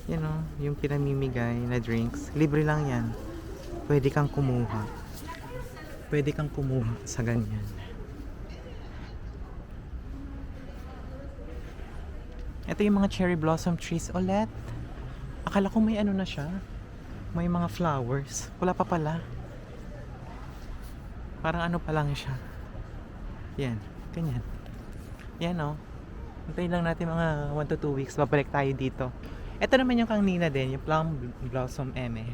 Yan o, yung pinamimigay na drinks. Libre lang yan. Pwede kang kumuha. Pwede kang kumuha sa ganyan. Ito yung mga cherry blossom trees ulit. Akala ko may ano na siya. May mga flowers. Wala pa pala. Parang ano pa lang siya. Yan, ganyan. Yan o. Hintayin lang natin mga 1 to 2 weeks. Babalik tayo dito. Ito naman yung kanina din, yung plum blossom eme.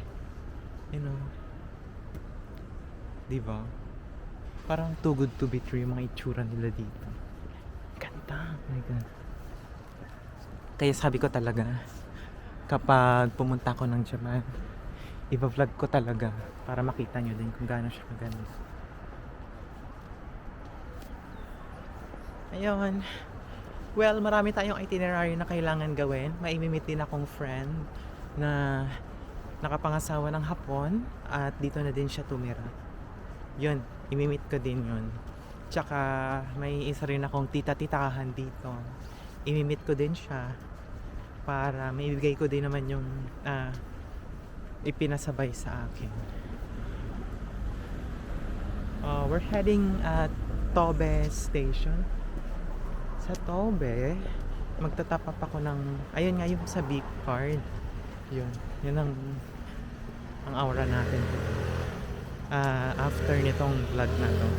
You know. Diba? Parang too good to be true yung mga itsura nila dito. Ganda. Oh my God. Kaya sabi ko talaga, kapag pumunta ako ng Japan, iba-vlog ko talaga para makita nyo din kung gaano siya kaganda. Ayun. Well, marami tayong itinerary na kailangan gawin. Maimimit din akong friend na nakapangasawa ng Hapon at dito na din siya tumira. Yun, imimit ko din yun. Tsaka may isa rin akong tita-titahan dito. Imimit ko din siya para maibigay ko din naman yung ipinasabay sa akin. We're heading at Tobe Station. Sa Tobe, magtatap up ako ng, ayun nga yung sa Beep Card. Yun ang aura natin. After nitong vlog na to,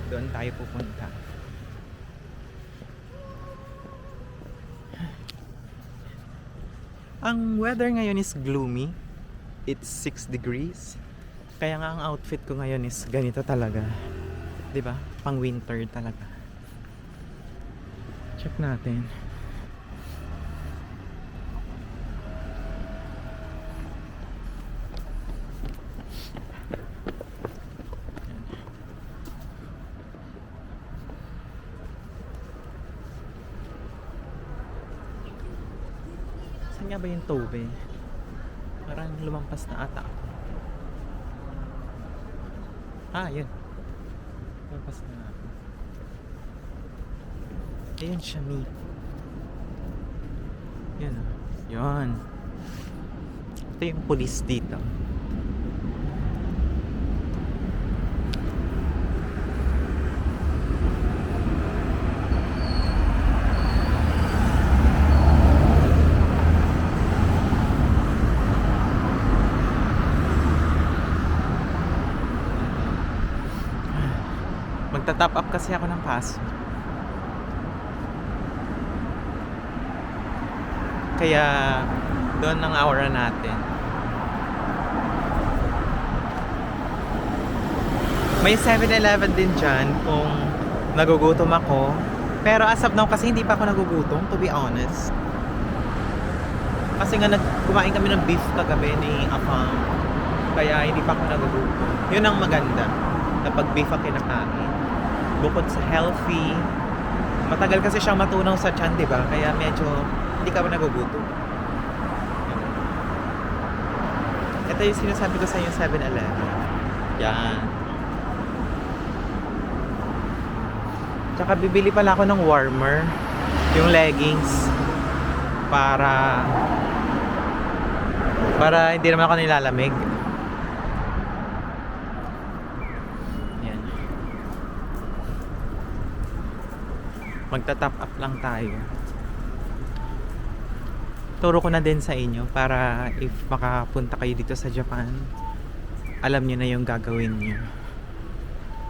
doon tayo pupunta. Ang weather ngayon is gloomy. It's 6 degrees. Kaya nga ang outfit ko ngayon is ganito talaga. 'Di ba? Pang winter talaga. Check natin. Saan nga ba yung Tobe? Parang lumampas na ata. Yun. Lumampas na ako. Ayun siya, Mi. Yun. Yun. Ito yung police dito. Magta-top up kasi ako ng paso. Kaya doon ang aura natin. May 7-Eleven din dyan kung nagugutom ako. Pero as of now kasi hindi pa ako nagugutom, to be honest. Kasi nga kumain kami ng beef kagabi ni Afam. Kaya hindi pa ako nagugutom. Yun ang maganda kapag beef ang kinakain. Bukod sa healthy, matagal kasi siyang matunaw sa tiyan, di ba? Kaya medyo hindi ka ba nagugutom. Ito yung sinasabi ko sa inyo, 7-Eleven. Yan. Tsaka bibili pala ako ng warmer, yung leggings, para hindi naman ako nilalamig. Yan. Magta-top up lang tayo. Turo ko na din sa inyo para if makapunta kayo dito sa Japan, alam nyo na yung gagawin nyo.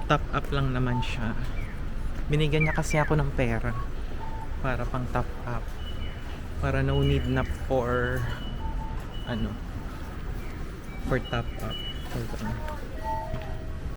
Top up lang naman siya. Binigyan niya kasi ako ng pera para pang top up. Para no need na for for top up. Hold on.